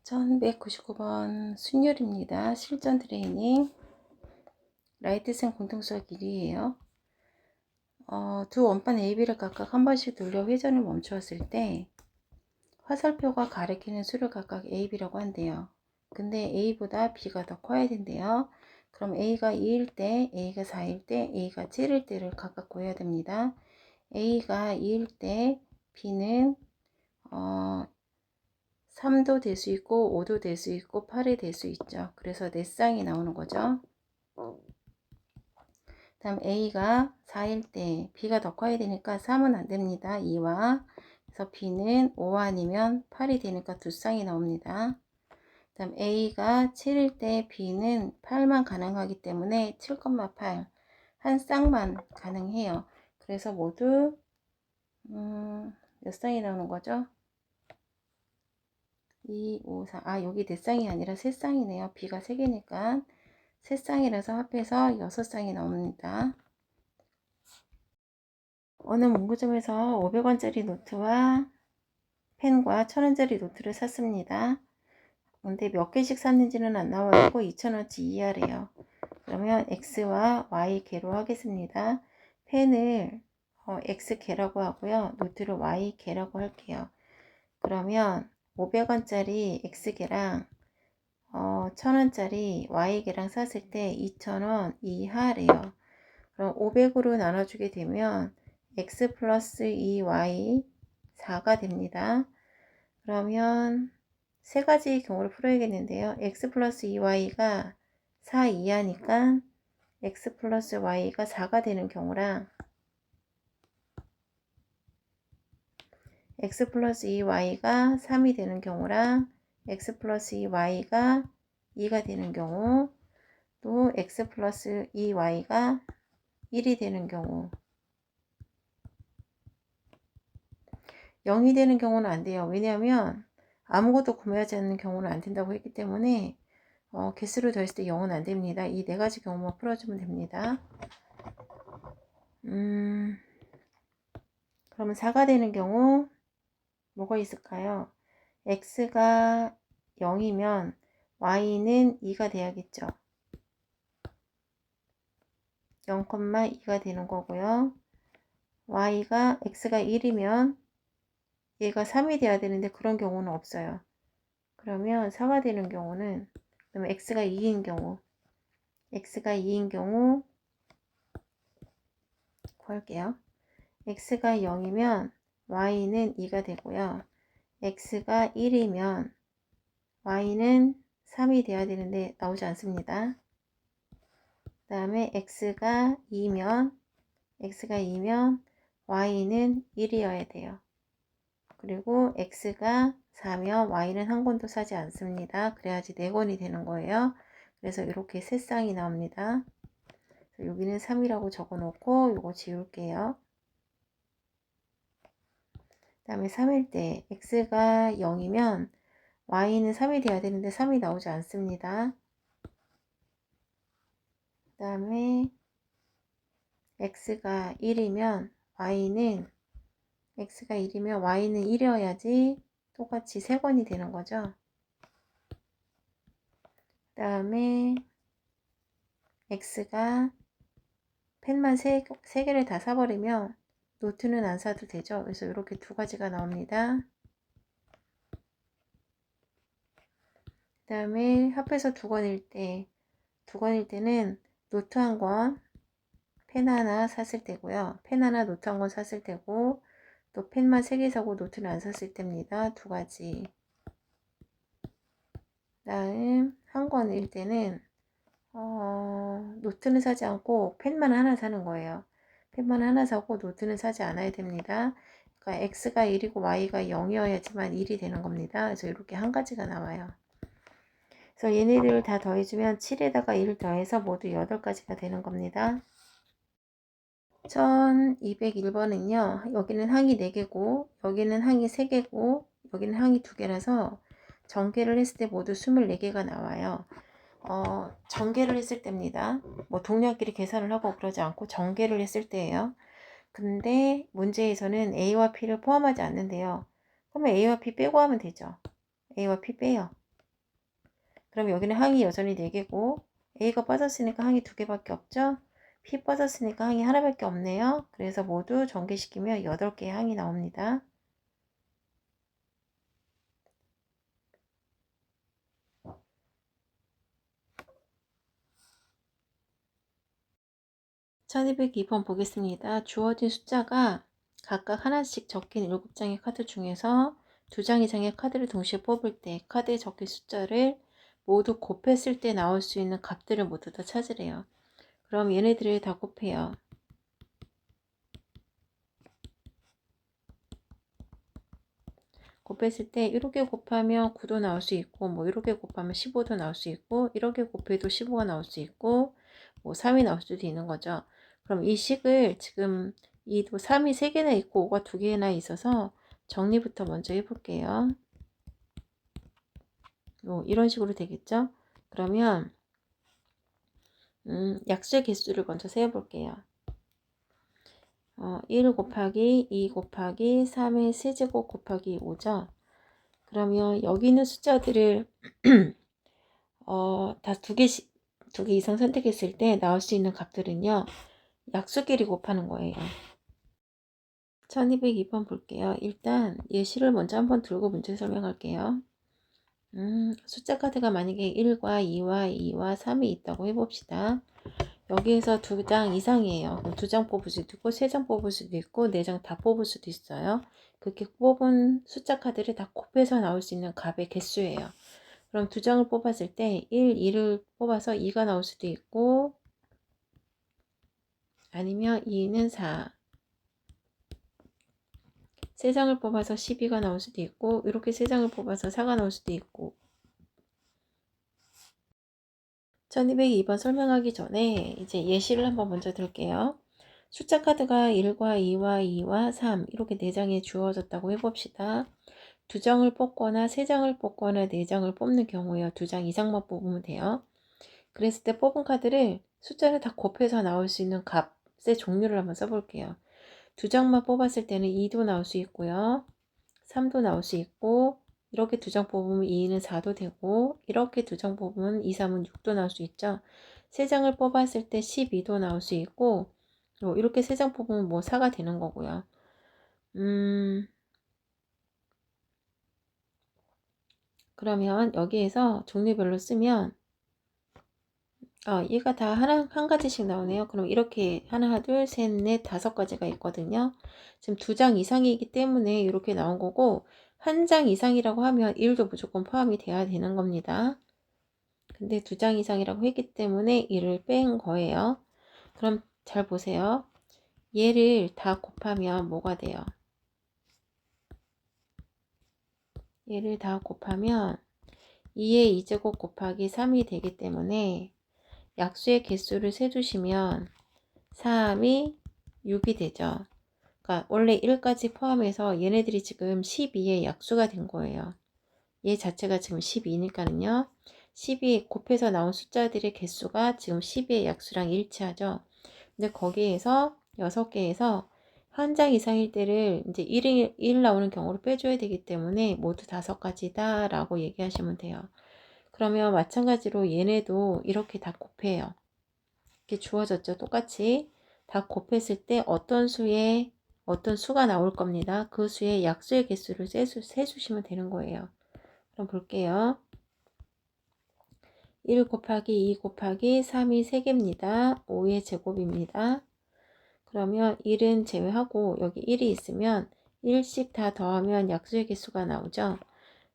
1199번 순열입니다. 실전 트레이닝 라이트생 공통수학 1이에요. 두 원판 AB를 각각 한 번씩 돌려 회전을 멈추었을 때 화살표가 가리키는 수를 각각 AB라고 한대요. 근데 A보다 B가 더 커야 된대요. 그럼 A가 2일 때, A가 4일 때, A가 7일 때를 각각 구해야 됩니다. A가 2일 때 B는 3도 될 수 있고 5도 될 수 있고 8이 될 수 있죠. 그래서 4쌍이 나오는 거죠. 다음 A가 4일 때 B가 더 커야 되니까 3은 안 됩니다. 2와 그래서 B는 5 아니면 8이 되니까 2쌍이 나옵니다. 다음 A가 7일 때 B는 8만 가능하기 때문에 7,8 한 쌍만 가능해요. 그래서 모두 몇 쌍이 나오는 거죠? 2, 5, 4. 아, 여기 4쌍이 아니라 3쌍이네요. B가 3개니까 3쌍이라서 합해서 6쌍이 나옵니다. 어느 문구점에서 500원짜리 노트와 펜과 1000원짜리 노트를 샀습니다. 근데 몇 개씩 샀는지는 안 나와 있고 2000원치 이하래요. 그러면 X와 Y 개로 하겠습니다. 펜을 X 개라고 하고요. 노트를 Y 개라고 할게요. 그러면 500원짜리 X개랑 1000원짜리 Y개랑 샀을 때 2000원 이하래요. 그럼 500으로 나눠주게 되면 X 플러스 2Y 4가 됩니다. 그러면 세 가지 경우를 풀어야겠는데요. X 플러스 2Y가 4 이하니까 X 플러스 Y가 4가 되는 경우랑 X 플러스 2Y가 3이 되는 경우랑 X 플러스 2Y가 2가 되는 경우 또 X 플러스 2Y가 1이 되는 경우 0이 되는 경우는 안 돼요. 왜냐하면 아무것도 구매하지 않는 경우는 안 된다고 했기 때문에 개수를 더했을 때 0은 안 됩니다. 이 네 가지 경우만 풀어주면 됩니다. 그러면 4가 되는 경우 뭐가 있을까요? x가 0이면 y는 2가 돼야겠죠. 0,2가 되는 거고요. y가 x가 1이면 얘가 3이 돼야 되는데 그런 경우는 없어요. 그러면 4가 되는 경우는 그러면 x가 2인 경우 구할게요. x가 0이면 y는 2가 되고요. x가 1이면 y는 3이 돼야 되는데 나오지 않습니다. 그 다음에 x가 2면 y는 1이어야 돼요. 그리고 x가 4면 y는 한 권도 사지 않습니다. 그래야지 4권이 되는 거예요. 그래서 이렇게 세 쌍이 나옵니다. 여기는 3이라고 적어 놓고 이거 지울게요. 그 다음에 3일 때 x가 0이면 y는 3이 돼야 되는데 3이 나오지 않습니다. 그 다음에 x가 1이면 y는 1이어야지 똑같이 3권이 되는 거죠. 그 다음에 x가 펜만 3개를 다 사버리면 노트는 안 사도 되죠. 그래서 이렇게 두 가지가 나옵니다. 그 다음에 합해서 2권일 때는 노트 한 권, 펜 하나 샀을 때고요. 펜 하나, 노트 한 권 샀을 때고 또 펜만 3개 사고 노트는 안 샀을 때입니다. 두 가지. 다음 한 권일 때는 노트는 사지 않고 펜만 하나 사는 거예요. 펜만 하나 사고 노트는 사지 않아야 됩니다. 그러니까 x가 1이고 y가 0이어야지만 1이 되는 겁니다. 그래서 이렇게 한 가지가 나와요. 그래서 얘네들을 다 더해주면 7에다가 1을 더해서 모두 8가지가 되는 겁니다. 1201번은요. 여기는 항이 4개고 여기는 항이 3개고 여기는 항이 2개라서 전개를 했을 때 모두 24개가 나와요. 전개를 했을 때입니다. 뭐 동량끼리 계산을 하고 그러지 않고 전개를 했을 때예요. 근데 문제에서는 A와 P를 포함하지 않는데요. 그러면 A와 P 빼고 하면 되죠. A와 P 빼요. 그럼 여기는 항이 여전히 4개고 A가 빠졌으니까 항이 2개밖에 없죠. P 빠졌으니까 항이 하나밖에 없네요. 그래서 모두 전개시키면 8개의 항이 나옵니다. (1202번) 보겠습니다. 주어진 숫자가 각각 하나씩 적힌 7장의 카드 중에서 2장 이상의 카드를 동시에 뽑을 때 카드에 적힌 숫자를 모두 곱했을 때 나올 수 있는 값들을 모두 다 찾으래요. 그럼 얘네들을 다 곱해요. 곱했을 때 이렇게 곱하면 9도 나올 수 있고, 뭐 이렇게 곱하면 15도 나올 수 있고, 이렇게 곱해도 15가 나올 수 있고, 뭐 3이 나올 수도 있는 거죠. 그럼 이 식을 지금 2도 3이 3개나 있고 5가 2개나 있어서 정리부터 먼저 해볼게요. 뭐 이런 식으로 되겠죠? 그러면 약수의 개수를 먼저 세어볼게요. 1 곱하기 2 곱하기 3의 세제곱 곱하기 5죠. 그러면 여기 있는 숫자들을 다 2개 이상 선택했을 때 나올 수 있는 값들은요. 약수끼리 곱하는 거예요. 1202번 볼게요. 일단 예시를 먼저 한번 들고 문제 설명할게요. 숫자 카드가 만약에 1과 2와 2와 3이 있다고 해봅시다. 여기에서 2장 이상이에요. 그럼 2장 뽑을 수도 있고 3장 뽑을 수도 있고 4장 다 뽑을 수도 있어요. 그렇게 뽑은 숫자 카드를 다 곱해서 나올 수 있는 값의 개수예요. 그럼 2장을 뽑았을 때 1, 2를 뽑아서 2가 나올 수도 있고 아니면 2는 4, 3장을 뽑아서 12가 나올 수도 있고 이렇게 3장을 뽑아서 4가 나올 수도 있고 1202번 설명하기 전에 이제 예시를 한번 먼저 들게요. 숫자 카드가 1과 2와 2와 3 이렇게 4장이 주어졌다고 해봅시다. 2장을 뽑거나 3장을 뽑거나 4장을 뽑는 경우에요. 2장 이상만 뽑으면 돼요. 그랬을 때 뽑은 카드를 숫자를 다 곱해서 나올 수 있는 값의 종류를 한번 써볼게요. 2장만 뽑았을 때는 2도 나올 수 있고요. 3도 나올 수 있고 이렇게 2장 뽑으면 2는 4도 되고 이렇게 2장 뽑으면 2, 3은 6도 나올 수 있죠. 3장을 뽑았을 때 12도 나올 수 있고 이렇게 3장 뽑으면 뭐 4가 되는 거고요. 그러면 여기에서 종류별로 쓰면 얘가 다 한 가지씩 나오네요. 그럼 이렇게 하나, 둘, 셋, 넷, 5가지가 있거든요. 지금 2장 이상이기 때문에 이렇게 나온 거고 한 장 이상이라고 하면 1도 무조건 포함이 돼야 되는 겁니다. 근데 2장 이상이라고 했기 때문에 1을 뺀 거예요. 그럼 잘 보세요. 얘를 다 곱하면 뭐가 돼요? 얘를 다 곱하면 2의 2제곱 곱하기 3이 되기 때문에 약수의 개수를 세주시면 3이 6이 되죠. 그러니까 원래 1까지 포함해서 얘네들이 지금 12의 약수가 된 거예요. 얘 자체가 지금 12니까는요. 12 곱해서 나온 숫자들의 개수가 지금 12의 약수랑 일치하죠. 근데 거기에서 6개에서 한 장 이상일 때를 이제 1 나오는 경우로 빼줘야 되기 때문에 모두 5가지다 라고 얘기하시면 돼요. 그러면 마찬가지로 얘네도 이렇게 다 곱해요. 이렇게 주어졌죠. 똑같이 다 곱했을 때 어떤 수가 나올 겁니다. 그 수의 약수의 개수를 세주시면 되는 거예요. 그럼 볼게요. 1 곱하기 2 곱하기 3이 3개입니다. 5의 제곱입니다. 그러면 1은 제외하고 여기 1이 있으면 1씩 다 더하면 약수의 개수가 나오죠.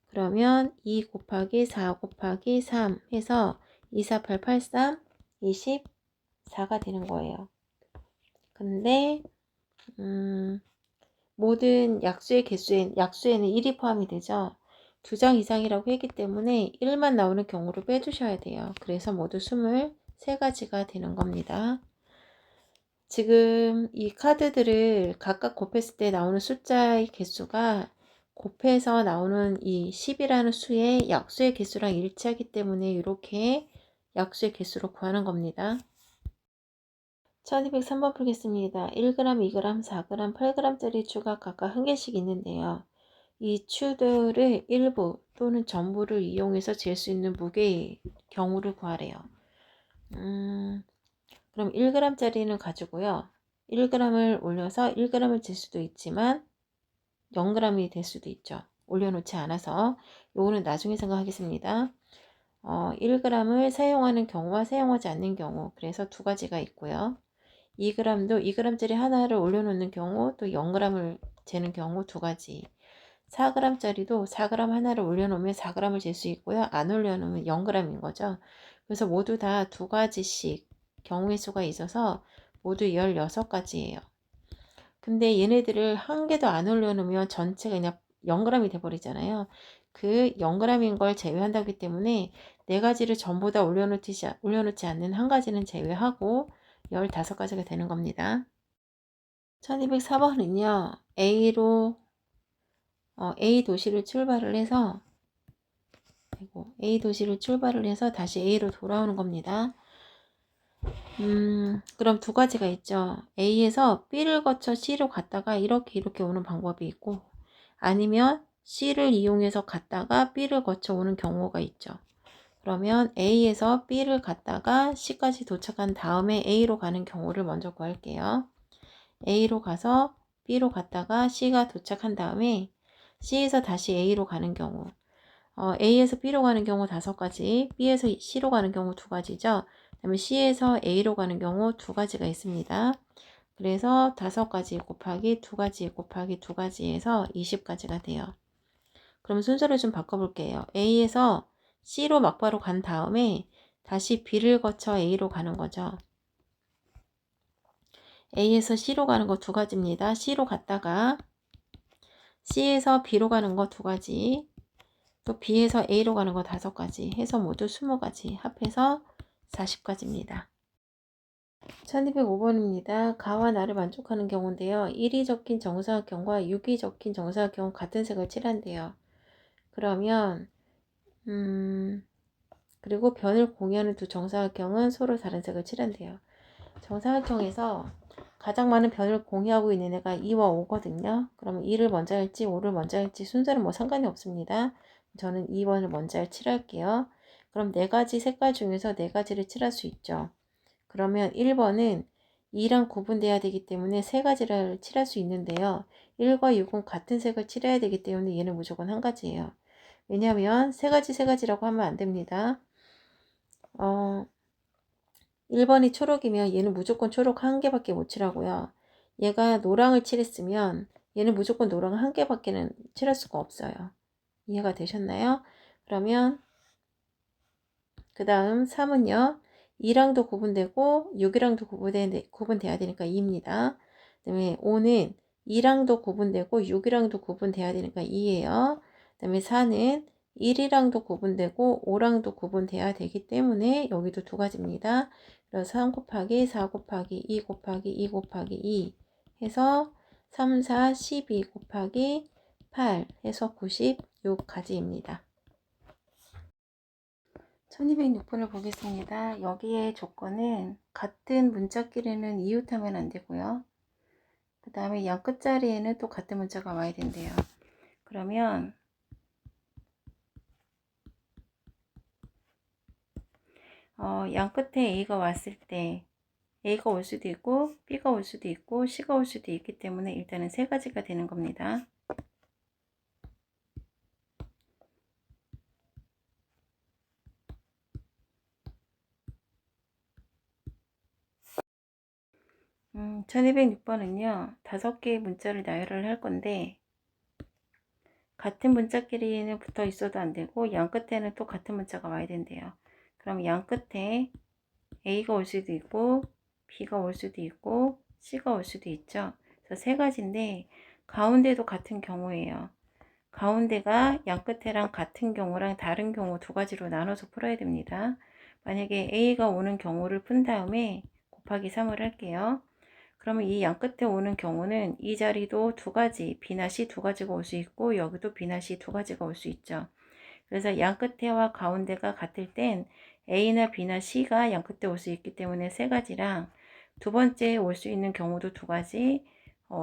그러면 2 곱하기 4 곱하기 3 해서 2, 4, 8, 8, 3, 24가 되는 거예요. 근데 모든 약수의 약수에는 1이 포함이 되죠. 2장 이상이라고 했기 때문에 1만 나오는 경우를 빼주셔야 돼요. 그래서 모두 23가지가 되는 겁니다. 지금 이 카드들을 각각 곱했을 때 나오는 숫자의 개수가 곱해서 나오는 이 10이라는 수의 약수의 개수랑 일치하기 때문에 이렇게 약수의 개수로 구하는 겁니다. 1203번 풀겠습니다. 1g, 2g, 4g, 8g짜리 추가 각각 한 개씩 있는데요. 이 추들의 일부 또는 전부를 이용해서 잴 수 있는 무게의 경우를 구하래요. 그럼 1g짜리는 가지고요. 1g을 올려서 1g을 잴 수도 있지만 0g이 될 수도 있죠. 올려놓지 않아서. 요거는 나중에 생각하겠습니다. 1g을 사용하는 경우와 사용하지 않는 경우, 그래서 두 가지가 있고요. 2g도 2g짜리 하나를 올려놓는 경우, 또 0g을 재는 경우 두 가지. 4g짜리도 4g 하나를 올려놓으면 4g을 잴 수 있고요. 안 올려놓으면 0g인 거죠. 그래서 모두 다 두 가지씩 경우의 수가 있어서 모두 16가지예요. 근데 얘네들을 한 개도 안 올려놓으면 전체가 그냥 0g이 돼버리잖아요. 그 0g인 걸 제외한다기 때문에 네 가지를 전부 다 올려놓지 않는 한 가지는 제외하고 15가지가 되는 겁니다. 1204번은요. A 도시를 출발을 해서 다시 A로 돌아오는 겁니다. 그럼 두 가지가 있죠. A에서 B를 거쳐 C로 갔다가 이렇게 오는 방법이 있고, 아니면 C를 이용해서 갔다가 B를 거쳐 오는 경우가 있죠. 그러면 A에서 B를 갔다가 C까지 도착한 다음에 A로 가는 경우를 먼저 구할게요. A로 가서 B로 갔다가 C가 도착한 다음에 C에서 다시 A로 가는 경우, A에서 B로 가는 경우 5가지, B에서 C로 가는 경우 2가지죠. 그 다음에 C에서 A로 가는 경우 2가지가 있습니다. 그래서 5가지 곱하기 2가지 곱하기 2가지에서 20가지가 돼요. 그럼 순서를 좀 바꿔볼게요. A에서 C로 막바로 간 다음에 다시 B를 거쳐 A로 가는 거죠. A에서 C로 가는 거 2가지입니다. C로 갔다가 C에서 B로 가는 거 2가지, 또 B에서 A로 가는 거 5가지 해서 모두 20가지 합해서 40가지입니다. 1205번입니다. 가와 나를 만족하는 경우인데요. 1이 적힌 정사각형과 6이 적힌 정사각형은 같은 색을 칠한대요. 그러면 그리고 변을 공유하는 두 정사각형은 서로 다른 색을 칠한대요. 정사각형에서 가장 많은 변을 공유하고 있는 애가 2와 5거든요. 그러면 2를 먼저 할지 5를 먼저 할지 순서는 뭐 상관이 없습니다. 저는 2번을 먼저 칠할게요. 그럼 4가지 색깔 중에서 4가지를 칠할 수 있죠. 그러면 1번은 2랑 구분돼야 되기 때문에 3가지를 칠할 수 있는데요. 1과 6은 같은 색을 칠해야 되기 때문에 얘는 무조건 한 가지예요. 왜냐하면 3가지라고 하면 안 됩니다. 1번이 초록이면 얘는 무조건 초록 한 개밖에 못 칠하고요. 얘가 노랑을 칠했으면 얘는 무조건 노랑 한 개밖에는 칠할 수가 없어요. 이해가 되셨나요? 그러면 그 다음 3은요. 2랑도 구분되고 6이랑도 구분돼야 되니까 2입니다. 그 다음에 5는 2랑도 구분되고 6이랑도 구분돼야 되니까 2예요. 그 다음에 4는 1이랑도 구분되고 5랑도 구분돼야 되기 때문에 여기도 2가지입니다. 그래서 3 곱하기 4 곱하기 2 곱하기 2 곱하기 2 해서 3, 4, 12 곱하기 8 해서 96가지입니다. 1206번을 보겠습니다. 여기에 조건은 같은 문자끼리는 이웃하면 안 되고요. 그 다음에 양 끝자리에는 또 같은 문자가 와야 된대요. 그러면 양 끝에 A가 왔을 때 A가 올 수도 있고 B가 올 수도 있고 C가 올 수도 있기 때문에 일단은 3가지가 되는 겁니다. 음, 1206번은요. 5개의 문자를 나열을 할 건데 같은 문자끼리는 붙어 있어도 안 되고 양 끝에는 또 같은 문자가 와야 된대요. 그럼 양 끝에 A가 올 수도 있고 B가 올 수도 있고 C가 올 수도 있죠. 그래서 3가지인데 가운데도 같은 경우예요. 가운데가 양 끝에랑 같은 경우랑 다른 경우 2가지로 나눠서 풀어야 됩니다. 만약에 A가 오는 경우를 푼 다음에 곱하기 3을 할게요. 그러면 이 양 끝에 오는 경우는 이 자리도 2가지, B나 C 2가지가 올 수 있고 여기도 B나 C 2가지가 올 수 있죠. 그래서 양 끝에와 가운데가 같을 땐 A나 B나 C가 양 끝에 올 수 있기 때문에 3가지랑 두 번째 올 수 있는 경우도 2가지,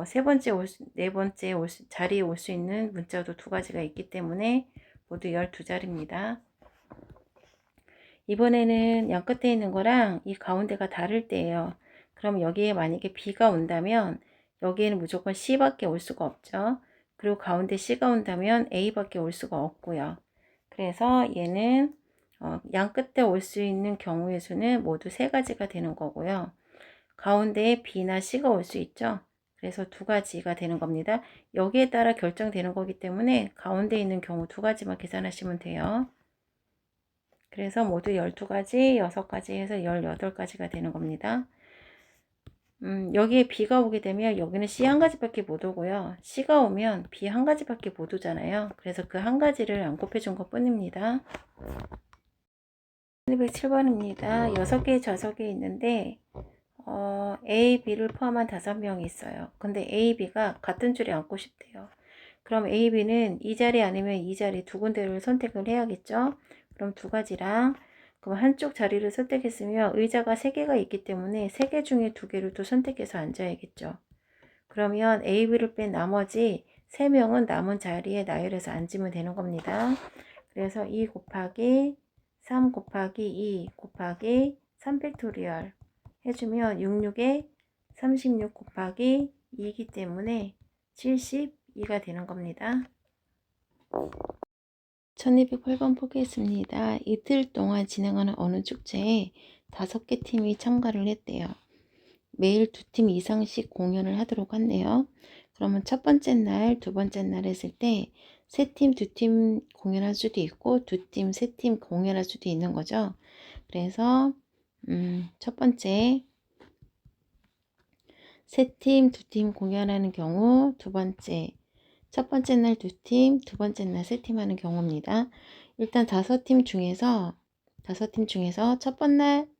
세 번째, 네 번째 자리에 올 수 있는 문자도 두 가지가 있기 때문에 모두 12자리입니다. 이번에는 양 끝에 있는 거랑 이 가운데가 다를 때예요. 그럼 여기에 만약에 B가 온다면 여기에는 무조건 C밖에 올 수가 없죠. 그리고 가운데 C가 온다면 A밖에 올 수가 없고요. 그래서 얘는 양 끝에 올 수 있는 경우의 수는 모두 세 가지가 되는 거고요. 가운데에 B나 C가 올 수 있죠. 그래서 두 가지가 되는 겁니다. 여기에 따라 결정되는 거기 때문에 가운데 있는 경우 두 가지만 계산하시면 돼요. 그래서 모두 12가지, 6가지 해서 18가지가 되는 겁니다. 여기에 B가 오게 되면 여기는 C 한 가지밖에 못 오고요. C가 오면 B 한 가지밖에 못 오잖아요. 그래서 그 한 가지를 안 곱해준 것 뿐입니다. 207번입니다. 6개의 좌석이 있는데 A, B를 포함한 5명이 있어요. 근데 A, B가 같은 줄에 앉고 싶대요. 그럼 A, B는 이 자리 아니면 이 자리 두 군데를 선택을 해야겠죠? 그럼 두 가지랑 그럼 한쪽 자리를 선택했으면 의자가 3개가 있기 때문에 3개 중에 2개를 또 선택해서 앉아야겠죠. 그러면 A, B를 뺀 나머지 3명은 남은 자리에 나열해서 앉으면 되는 겁니다. 그래서 2 곱하기 3 곱하기 2 곱하기 3팩토리얼 해주면 66에 36 곱하기 2이기 때문에 72가 되는 겁니다. 1208번 보겠습니다. 이틀 동안 진행하는 어느 축제에 5개 팀이 참가를 했대요. 매일 2팀 이상씩 공연을 하도록 한대요. 그러면 첫 번째 날, 두 번째 날 했을 때 3팀, 2팀 공연할 수도 있고 2팀, 3팀 공연할 수도 있는 거죠. 그래서 첫 번째 3팀, 2팀 공연하는 경우, 두 번째 첫 번째 날 2팀, 두 번째 날 3팀 하는 경우입니다. 일단 5팀 중에서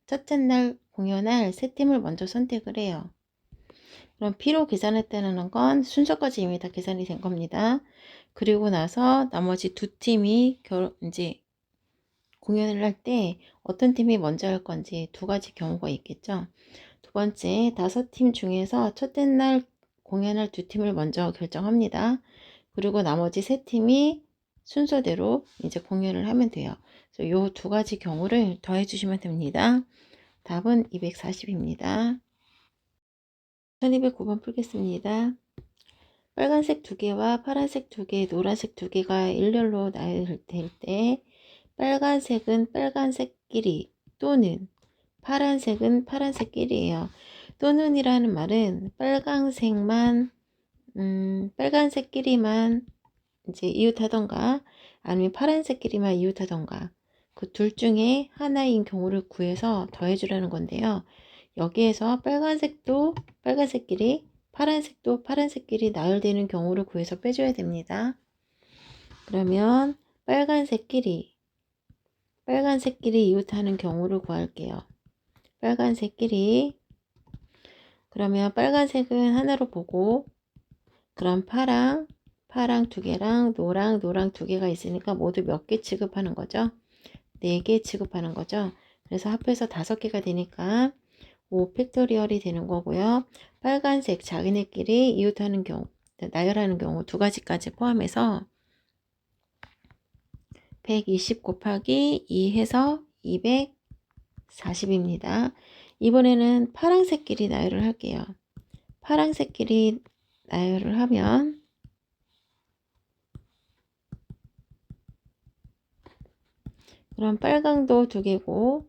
첫째 날 공연할 3팀을 먼저 선택을 해요. 그럼 P로 계산했다는 건 순서까지 이미 다 계산이 된 겁니다. 그리고 나서 나머지 2팀이 이제 공연을 할 때 어떤 팀이 먼저 할 건지 두 가지 경우가 있겠죠. 두 번째, 5팀 중에서 첫째 날 공연할 2팀을 먼저 결정합니다. 그리고 나머지 3팀이 순서대로 이제 공연을 하면 돼요. 그래서 요 두 가지 경우를 더해 주시면 됩니다. 답은 240입니다. 1209번 풀겠습니다. 빨간색 2개와 파란색 2개, 노란색 2개가 일렬로 나열될 때 빨간색은 빨간색끼리 또는 파란색은 파란색끼리예요. 또는이라는 말은 빨간색끼리만 이제 이웃하던가 아니면 파란색끼리만 이웃하던가 그 둘 중에 하나인 경우를 구해서 더해주라는 건데요. 여기에서 빨간색도 빨간색끼리 파란색도 파란색끼리 나열되는 경우를 구해서 빼줘야 됩니다. 그러면 빨간색끼리 이웃하는 경우를 구할게요. 빨간색끼리 그러면 빨간색은 하나로 보고 그럼 파랑 2개랑 노랑 2개가 있으니까 모두 몇 개 취급하는 거죠? 4개 취급하는 거죠. 그래서 합해서 5개가 되니까 5팩토리얼이 되는 거고요. 빨간색 자기네끼리 이웃하는 경우 나열하는 경우 두 가지까지 포함해서 120 곱하기 2 해서 240입니다. 이번에는 파란색끼리 나열을 할게요. 파란색끼리 나열을 하면 그럼 빨강도 2개고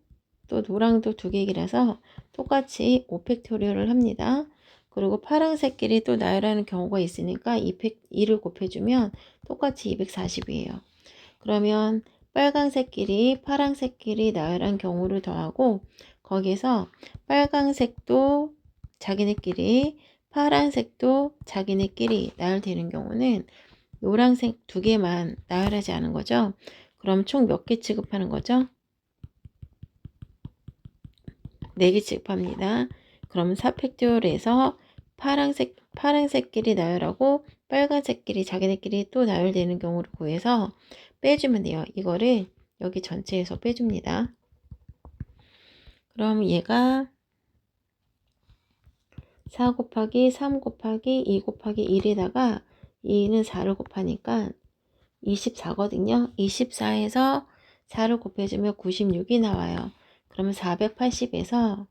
또 노랑도 2개이라서 똑같이 5팩토리얼을 합니다. 그리고 파란색끼리 또 나열하는 경우가 있으니까 2를 곱해주면 똑같이 240이에요. 그러면 빨강색끼리 파란색끼리 나열한 경우를 더하고 거기서 빨강색도 자기네끼리 파란색도 자기네끼리 나열되는 경우는 노란색 2개만 나열하지 않은 거죠. 그럼 총 몇 개 취급하는 거죠? 4개 취급합니다. 그럼 4팩토리얼에서 파란색끼리 나열하고 빨간색끼리 자기네끼리 또 나열되는 경우를 구해서 빼주면 돼요. 이거를 여기 전체에서 빼줍니다. 그럼 얘가 4 곱하기 3 곱하기 2 곱하기 1에다가 2는 4를 곱하니까 24거든요. 24에서 4를 곱해주면 96이 나와요. 그러면 480에서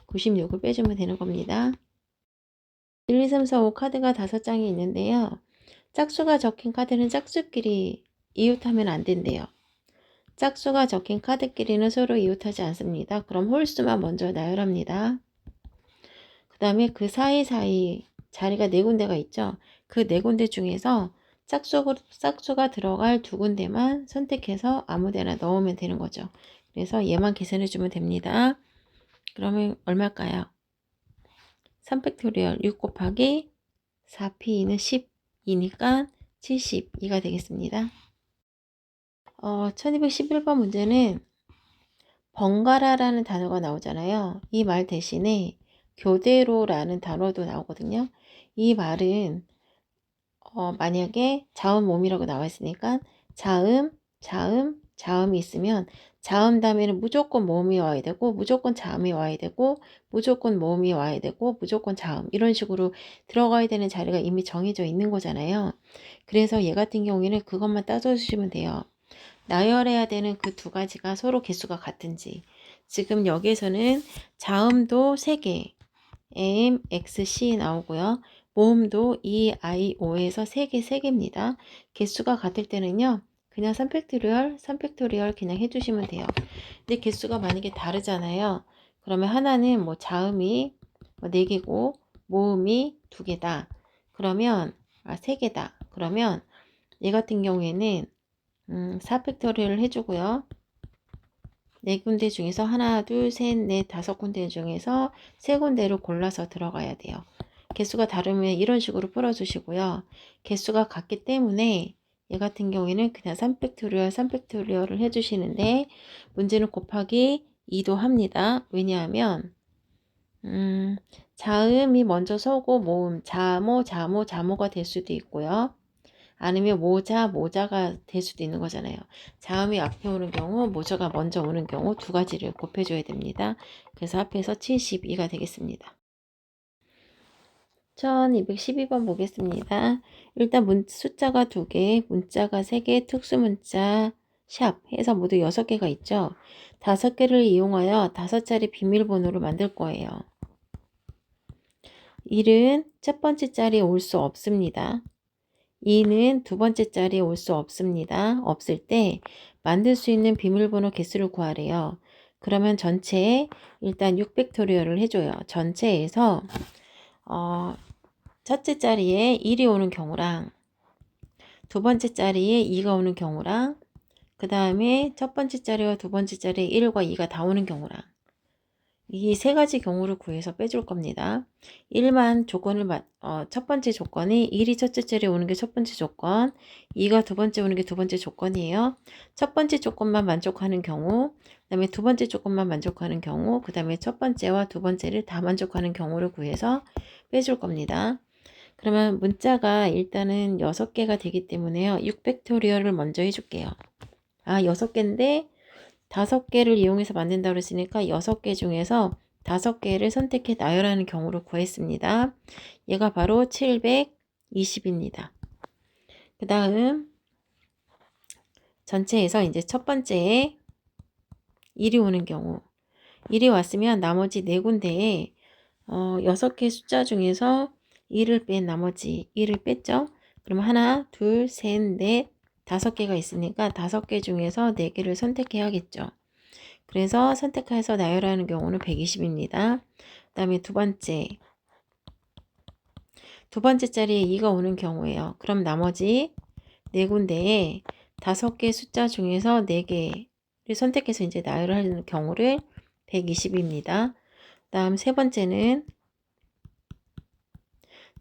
96을 빼주면 되는 겁니다. 1, 2, 3, 4, 5 카드가 5장이 있는데요. 짝수가 적힌 카드는 짝수끼리 이웃하면 안 된대요. 짝수가 적힌 카드끼리는 서로 이웃하지 않습니다. 그럼 홀수만 먼저 나열합니다. 그 다음에 그 사이사이 자리가 4군데가 있죠. 그 4군데 중에서 짝수가 들어갈 2군데만 선택해서 아무데나 넣으면 되는 거죠. 그래서 얘만 계산해 주면 됩니다. 그러면 얼마일까요? 3팩토리얼 6 곱하기 4p는 12니까 72가 되겠습니다. 1211번 문제는 번갈아라는 단어가 나오잖아요. 이 말 대신에 교대로라는 단어도 나오거든요. 이 말은 만약에 자음 몸이라고 나와 있으니까 자음이 있으면 자음 다음에는 무조건 모음이 와야 되고 무조건 자음이 와야 되고 무조건 모음이 와야 되고 무조건 자음 이런 식으로 들어가야 되는 자리가 이미 정해져 있는 거잖아요. 그래서 얘 같은 경우에는 그것만 따져주시면 돼요. 나열해야 되는 그 2가지가 서로 개수가 같은지. 지금 여기에서는 자음도 3개 M, X, C 나오고요. 모음도 E, I, O에서 3개입니다. 개수가 같을 때는요. 그냥 3팩토리얼 그냥 해주시면 돼요. 근데 개수가 만약에 다르잖아요. 그러면 하나는 뭐 자음이 4개고 모음이 2개다. 그러면 3개다. 그러면 얘 같은 경우에는 4팩토리얼을 해주고요. 4군데 중에서 하나, 둘, 셋, 넷, 5군데 중에서 3군데를 골라서 들어가야 돼요. 개수가 다르면 이런 식으로 풀어주시고요. 개수가 같기 때문에 얘 같은 경우에는 그냥 3팩토리얼을 해주시는데 문제는 곱하기 2도 합니다. 왜냐하면 자음이 먼저 서고 모음, 자모가 될 수도 있고요. 아니면 모자가 될 수도 있는 거잖아요. 자음이 앞에 오는 경우, 모자가 먼저 오는 경우 2가지를 곱해줘야 됩니다. 그래서 합해서 72가 되겠습니다. 1212번 보겠습니다. 일단 숫자가 2개, 문자가 3개, 특수문자 샵 해서 모두 6개가 있죠. 5개를 이용하여 5자리 비밀번호를 만들 거예요. 1은 첫 번째 자리에 올 수 없습니다. 2는 두 번째 자리에 올 수 없습니다. 없을 때 만들 수 있는 비밀번호 개수를 구하래요. 그러면 전체에 일단 6팩토리얼을 해줘요. 전체에서 첫째 자리에 1이 오는 경우랑 두 번째 자리에 2가 오는 경우랑 그 다음에 첫 번째 자리와 두 번째 자리에 1과 2가 다 오는 경우랑 이 3가지 경우를 구해서 빼줄 겁니다. 1만 첫 번째 조건이 1이 첫째 자리에 오는 게 첫 번째 조건, 2가 두 번째 오는 게 두 번째 조건이에요. 첫 번째 조건만 만족하는 경우, 그 다음에 두 번째 조건만 만족하는 경우, 그 다음에 첫 번째와 두 번째를 다 만족하는 경우를 구해서 빼줄 겁니다. 그러면 문자가 일단은 6개가 되기 때문에요. 6팩토리얼을 먼저 해줄게요. 6개인데 5개를 이용해서 만든다고 그랬으니까 6개 중에서 5개를 선택해 나열하는 경우를 구했습니다. 얘가 바로 720입니다. 그 다음 전체에서 이제 첫 번째에 1이 오는 경우 1이 왔으면 나머지 4군데에 6개 숫자 중에서 1을 뺀 나머지 1을 뺐죠. 그럼 하나, 둘, 셋, 넷, 5개가 있으니까 5개 중에서 4개를 선택해야겠죠. 그래서 선택해서 나열하는 경우는 120입니다. 그 다음에 두 번째 자리에 2가 오는 경우예요. 그럼 나머지 4군데에 5개 숫자 중에서 4개를 선택해서 이제 나열을 하는 경우를 120입니다. 그 다음 세 번째는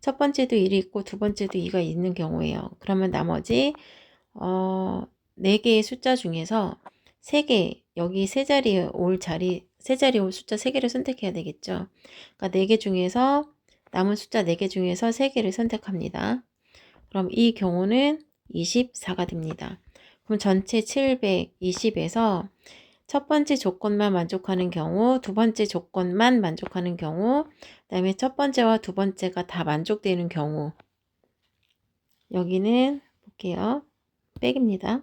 첫 번째도 1이 있고 두 번째도 2가 있는 경우예요. 그러면 나머지 4개의 숫자 중에서 3개, 여기 세 자리에 올 숫자 3개를 선택해야 되겠죠. 그러니까 4개 중에서 남은 숫자 4개 중에서 3개를 선택합니다. 그럼 이 경우는 24가 됩니다. 그럼 전체 720에서 첫 번째 조건만 만족하는 경우, 두 번째 조건만 만족하는 경우, 그 다음에 첫 번째와 두 번째가 다 만족되는 경우. 여기는 볼게요. 백입니다.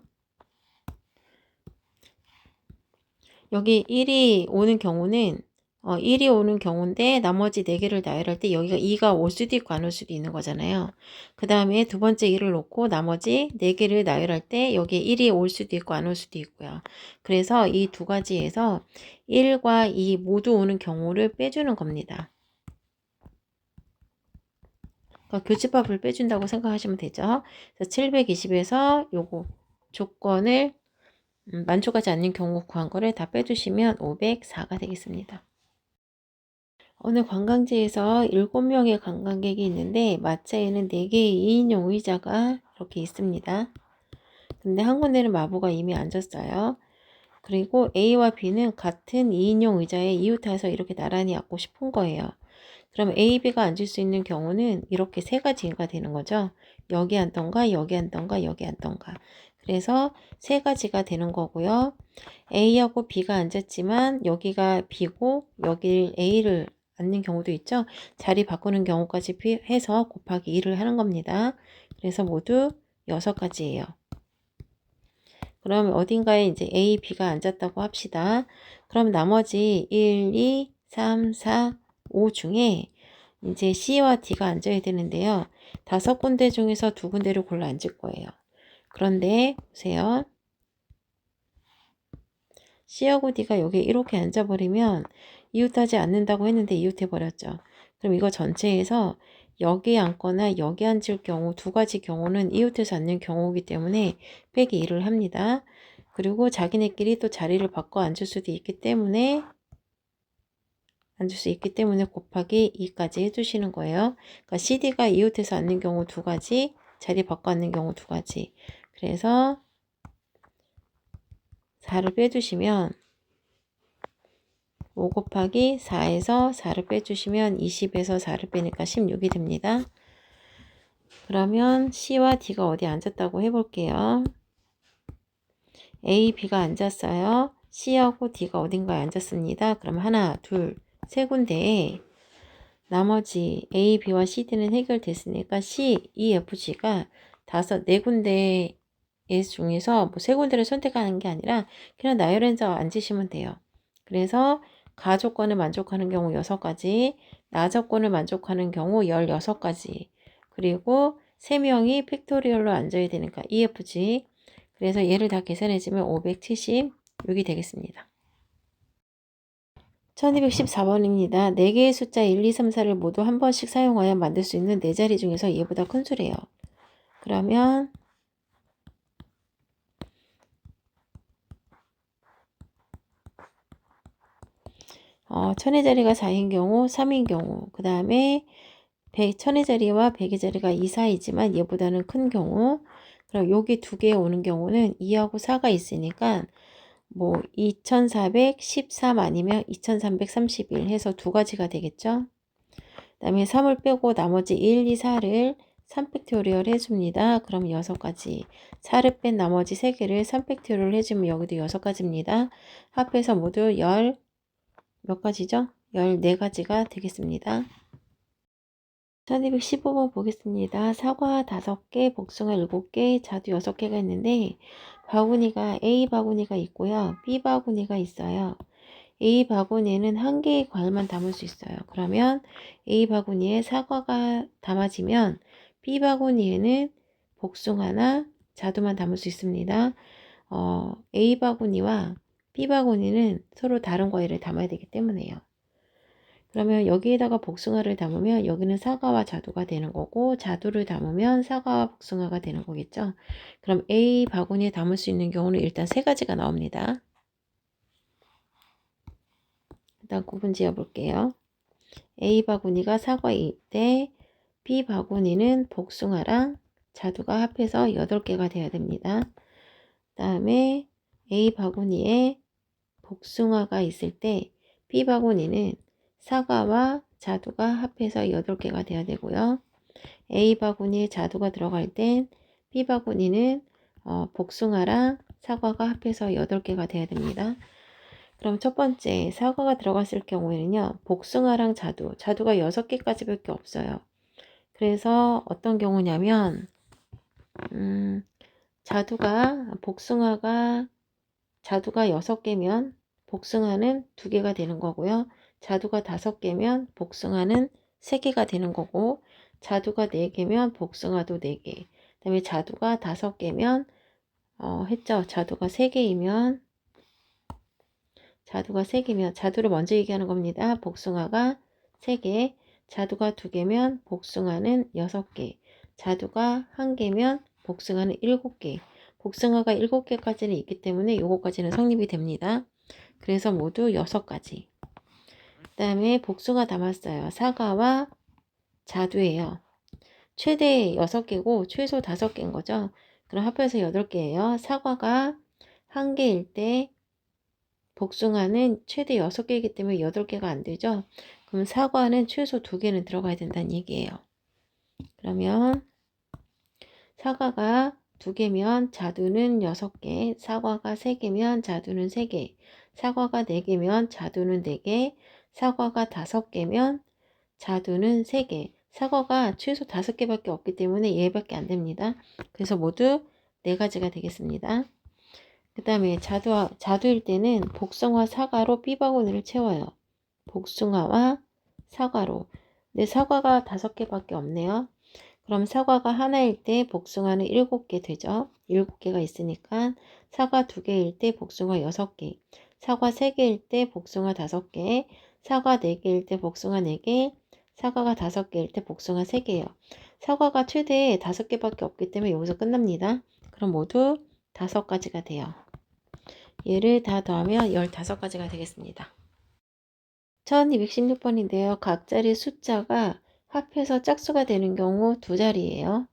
여기 1이 오는 경우는 1이 오는 경우인데 나머지 4개를 나열할 때 여기가 2가 올 수도 있고 안 올 수도 있는 거잖아요. 그 다음에 두 번째 1을 놓고 나머지 4개를 나열할 때 여기에 1이 올 수도 있고 안 올 수도 있고요. 그래서 이 두 가지에서 1과 2 모두 오는 경우를 빼주는 겁니다. 그러니까 교집합을 빼준다고 생각하시면 되죠. 그래서 720에서 요거 조건을 만족하지 않는 경우 구한 거를 다 빼주시면 504가 되겠습니다. 어느 관광지에서 7명의 관광객이 있는데 마차에는 4개의 2인용 의자가 이렇게 있습니다. 근데 한 군데는 마부가 이미 앉았어요. 그리고 A와 B는 같은 2인용 의자에 이웃해서 이렇게 나란히 앉고 싶은 거예요. 그럼 A, B가 앉을 수 있는 경우는 이렇게 세 가지가 되는 거죠. 여기 앉던가 여기 앉던가 여기 앉던가. 그래서 세 가지가 되는 거고요. A하고 B가 앉았지만 여기가 B고 여기 A를 앉는 경우도 있죠. 자리 바꾸는 경우까지 해서 곱하기 2를 하는 겁니다. 그래서 모두 6가지예요. 그럼 어딘가에 이제 A, B가 앉았다고 합시다. 그럼 나머지 1, 2, 3, 4, 5 중에 이제 C와 D가 앉아야 되는데요. 5군데 중에서 2군데를 골라 앉을 거예요. 그런데 보세요. C하고 D가 여기 이렇게 앉아버리면 이웃하지 않는다고 했는데 이웃해버렸죠. 그럼 이거 전체에서 여기 앉거나 여기 앉을 경우 두 가지 경우는 이웃해서 앉는 경우이기 때문에 빼기 1을 합니다. 그리고 자기네끼리 또 자리를 바꿔 앉을 수도 있기 때문에 곱하기 2까지 해주시는 거예요. 그러니까 CD가 이웃해서 앉는 경우 2가지, 자리 바꿔 앉는 경우 2가지. 그래서 4를 빼주시면 5 곱하기 4에서 4를 빼주시면 20에서 4를 빼니까 16이 됩니다. 그러면 C와 D가 어디 앉았다고 해볼게요. A, B가 앉았어요. C하고 D가 어딘가에 앉았습니다. 그럼 하나, 둘, 세 군데에 나머지 A, B와 C, D는 해결됐으니까 C, E, F, G가 네 군데 중에서 뭐 세 군데를 선택하는 게 아니라 그냥 나열해서 앉으시면 돼요. 그래서 가조건을 만족하는 경우 6가지, 나조건을 만족하는 경우 16가지, 그리고 3명이 팩토리얼로 앉아야 되니까 EFG. 그래서 얘를 다 계산해주면 576이 되겠습니다. 1214번입니다. 4개의 숫자 1, 2, 3, 4를 모두 한 번씩 사용하여 만들 수 있는 4자리 중에서 얘보다 큰 수래요. 그러면 천의 자리가 4인 경우, 3인 경우, 그 다음에 천의 자리와 100의 자리가 2, 4이지만 얘보다는 큰 경우, 그럼 여기 2개 오는 경우는 2하고 4가 있으니까 뭐 2413 아니면 2331 해서 2가지가 되겠죠. 그 다음에 3을 빼고 나머지 1, 2, 4를 3팩토리얼 해줍니다. 그럼 6가지. 4를 뺀 나머지 3개를 3팩토리얼 해주면 여기도 6가지입니다. 합해서 모두 몇 가지죠? 14가지가 되겠습니다. 1215번 보겠습니다. 사과 5개, 복숭아 7개, 자두 6개가 있는데 바구니가 A 바구니가 있고요. B 바구니가 있어요. A 바구니에는 1개의 과일만 담을 수 있어요. 그러면 A 바구니에 사과가 담아지면 B 바구니에는 복숭아나 자두만 담을 수 있습니다. A 바구니와 B 바구니는 서로 다른 과일을 담아야 되기 때문에요. 그러면 여기에다가 복숭아를 담으면 여기는 사과와 자두가 되는 거고, 자두를 담으면 사과와 복숭아가 되는 거겠죠. 그럼 A 바구니에 담을 수 있는 경우는 일단 3가지가 나옵니다. 일단 구분 지어 볼게요. A 바구니가 사과일 때 B 바구니는 복숭아랑 자두가 합해서 8개가 돼야 됩니다. 그 다음에 A 바구니에 복숭아가 있을 때 B 바구니는 사과와 자두가 합해서 8개가 돼야 되고요. A 바구니에 자두가 들어갈 땐 B 바구니는 복숭아랑 사과가 합해서 8개가 돼야 됩니다. 그럼 첫 번째 사과가 들어갔을 경우에는요. 복숭아랑 자두가 6개까지밖에 없어요. 그래서 어떤 경우냐면 자두가 6개면 복숭아는 2개가 되는 거고요. 자두가 5개면 복숭아는 3개가 되는 거고, 자두가 4개면 복숭아도 4개. 그 다음에 자두가 5개면 했죠. 자두가 3개면 자두를 먼저 얘기하는 겁니다. 복숭아가 3개, 자두가 2개면 복숭아는 6개, 자두가 1개면 복숭아는 7개. 복숭아가 7개까지는 있기 때문에 요거까지는 성립이 됩니다. 그래서 모두 6가지. 그 다음에 복숭아 담았어요. 사과와 자두예요. 최대 6개고 최소 5개인 거죠. 그럼 합해서 8개예요. 사과가 1개일 때 복숭아는 최대 6개이기 때문에 8개가 안 되죠. 그럼 사과는 최소 2개는 들어가야 된다는 얘기예요. 그러면 사과가 2개면 자두는 6개, 사과가 3개면 자두는 3개, 사과가 4개면 자두는 4개, 사과가 5개면 자두는 3개. 사과가 최소 5개밖에 없기 때문에 얘밖에 안 됩니다. 그래서 모두 4가지가 되겠습니다. 그 다음에 자두일 때는 복숭아 사과로 B바구니를 채워요. 복숭아와 사과로. 근데 사과가 5개밖에 없네요. 그럼 사과가 하나일 때 복숭아는 7개 되죠. 7개가 있으니까 사과 2개일 때 복숭아 6개, 사과 3개일 때 복숭아 5개, 사과 4개일 때 복숭아 4개, 사과가 5개일 때 복숭아 3개예요. 사과가 최대 5개밖에 없기 때문에 여기서 끝납니다. 그럼 모두 5가지가 돼요. 얘를 다 더하면 15가지가 되겠습니다. 1216번인데요. 각자리 숫자가 합해서 짝수가 되는 경우 2자리예요.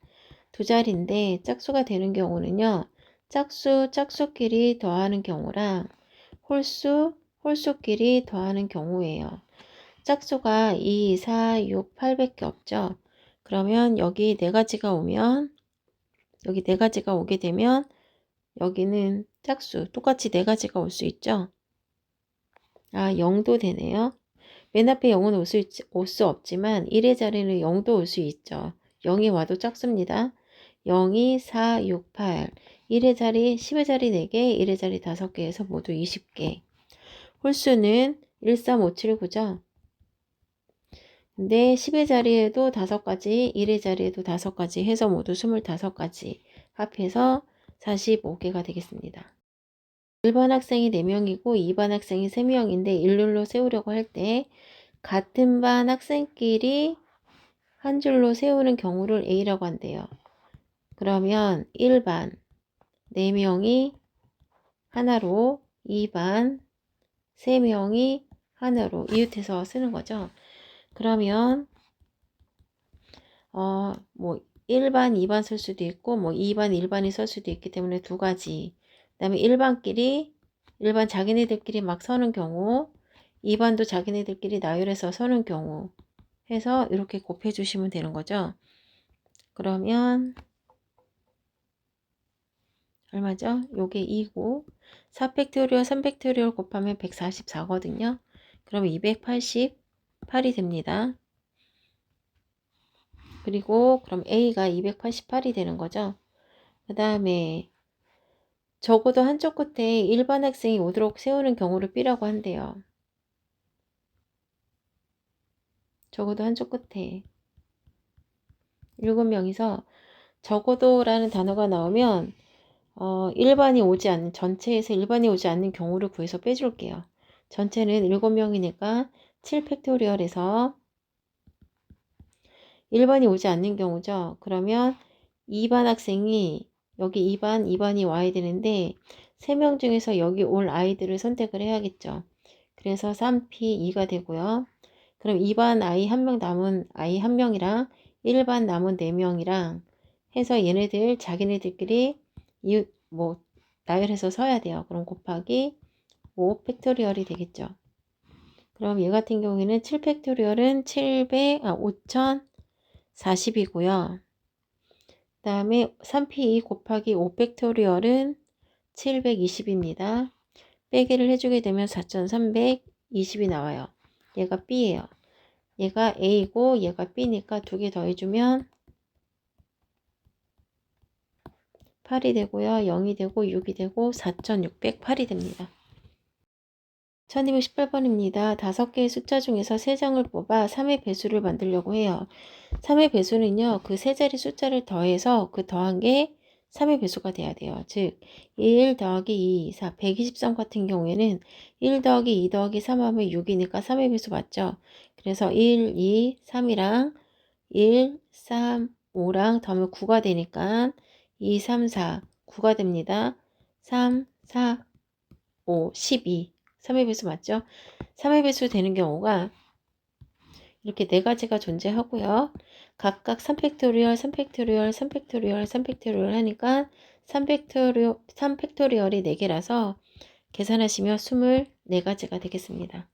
2자리인데 짝수가 되는 경우는요. 짝수끼리 더하는 경우랑 홀수끼리 더하는 경우예요. 짝수가 2, 4, 6, 8밖에 없죠. 그러면 여기 4가지가 오게 되면 여기는 짝수 똑같이 4가지가 올 수 있죠. 0도 되네요. 맨 앞에 0은 올 수 없지만 1의 자리는 0도 올 수 있죠. 0이 와도 짝수입니다. 0, 2, 4, 6, 8. 1의 자리, 10의 자리 4개, 1의 자리 5개에서 모두 20개. 홀수는 1, 3, 5, 7, 9죠. 근데 10의 자리에도 5가지, 1의 자리에도 5가지 해서 모두 25가지 합해서 45개가 되겠습니다. 1반 학생이 4명이고 2반 학생이 3명인데 일률로 세우려고 할 때 같은 반 학생끼리 한 줄로 세우는 경우를 A라고 한대요. 그러면 1반 4명이 하나로, 2반 3명이 하나로 이웃해서 쓰는 거죠. 그러면 1반, 2반 쓸 수도 있고 2반, 1반이 쓸 수도 있기 때문에 2가지. 그 다음에 1반 자기네들끼리 막 서는 경우, 2반도 자기네들끼리 나열해서 서는 경우 해서 이렇게 곱해 주시면 되는 거죠. 그러면 얼마죠? 요게 2고 4팩토리얼 3팩토리얼 곱하면 144거든요. 그럼 288이 됩니다. 그리고 그럼 A가 288이 되는 거죠. 그 다음에 적어도 한쪽 끝에 일반 학생이 오도록 세우는 경우를 B라고 한대요. 적어도 한쪽 끝에 7명이서 적어도라는 단어가 나오면 전체에서 일반이 오지 않는 경우를 구해서 빼줄게요. 전체는 7명이니까 7팩토리얼에서 1반이 오지 않는 경우죠. 그러면 2반 학생이 여기 2반이 와야 되는데 3명 중에서 여기 올 아이들을 선택을 해야겠죠. 그래서 3P2가 되고요. 그럼 2반 아이 1명 남은 아이 1명이랑 1반 남은 4명이랑 해서 얘네들 자기네들끼리 나열해서 서야 돼요. 그럼 곱하기 5 팩토리얼이 되겠죠. 그럼 얘 같은 경우에는 7 팩토리얼은 5040이고요. 그 다음에 3P2 곱하기 5 팩토리얼은 720입니다. 빼기를 해주게 되면 4320이 나와요. 얘가 B예요. 얘가 A고 얘가 B니까 두 개 더해주면 8이 되고요. 0이 되고 6이 되고 4608이 됩니다. 1218번입니다. 5개의 숫자 중에서 3장을 뽑아 3의 배수를 만들려고 해요. 3의 배수는요. 그 세 자리 숫자를 더해서 그 더한 게 3의 배수가 돼야 돼요. 즉 1 더하기 2, 4, 123 같은 경우에는 1 더하기 2 더하기 3 하면 6이니까 3의 배수 맞죠? 그래서 1, 2, 3이랑 1, 3, 5랑 더하면 9가 되니까 2, 3, 4, 9가 됩니다. 3, 4, 5, 12. 3의 배수 맞죠? 3의 배수 되는 경우가 이렇게 네 가지가 존재하고요. 각각 3팩토리얼, 3팩토리얼, 3팩토리얼, 3팩토리얼 하니까 3팩토리얼이 4개라서 계산하시면 24가지가 되겠습니다.